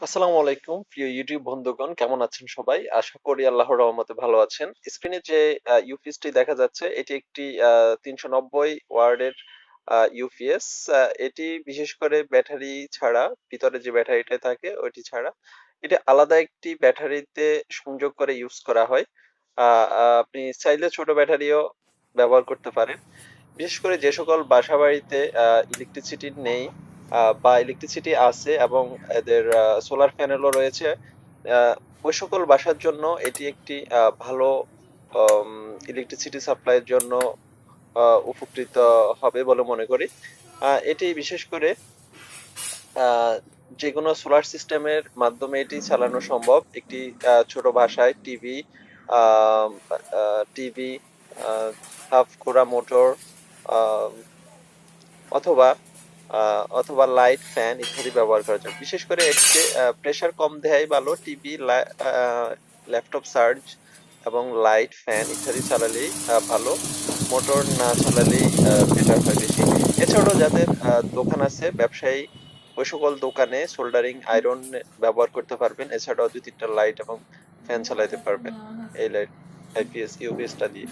আসসালামু আলাইকুম প্রিয় ইউটিউব বন্ধুগণ, কেমন আছেন সবাই? আশা করি আল্লাহর রহমতে ভালো আছেন। স্ক্রিনে যে ইউপিএসটি দেখা যাচ্ছে এটি একটি ৩৯০ ওয়ার্ডের ইউপিএস। এটি বিশেষ করে ব্যাটারি ছাড়া, ভিতরে যে ব্যাটারিটা থাকে ওইটি ছাড়া এটা আলাদা একটি ব্যাটারিতে সংযোগ করে ইউজ করা হয়। আপনি চাইলে ছোট ব্যাটারিও ব্যবহার করতে পারেন। বিশেষ করে যে সকল বাসাবাড়িতে ইলেকট্রিসিটি নেই বা ইলেকট্রিসিটি আছে এবং এদের সোলার প্যানেলও রয়েছে, ওই সকল বাসার জন্য এটি একটি ভালো ইলেকট্রিসিটি সাপ্লাইয়ের জন্য উপকৃত হবে বলে মনে করি। এটি বিশেষ করে আহ, যে কোনো সোলার সিস্টেমের মাধ্যমে এটি চালানো সম্ভব। একটি ছোট বাসায় টিভি, হাফ কোরা মোটর, অথবা অথবা লাইট, ফ্যান ইত্যাদি ব্যবহার করা যায়। বিশেষ করে এটিতে প্রেসার কম দেয়াই ভালো। টিভি, ল্যাপটপ চার্জ এবং লাইট, ফ্যান ইত্যাদি চালালেই ভালো। মোটর না চালালেই বেটার হয় বেশি। এছাড়াও যাদের দোকান আছে ব্যবসায়ী, ওই সকল দোকানে সোল্ডারিং আয়রন ব্যবহার করতে পারবেন। এছাড়াও ২-৩টা লাইট এবং ফ্যান চালাতে পারবেন এই লাইট ইউপিএসটা দিয়ে।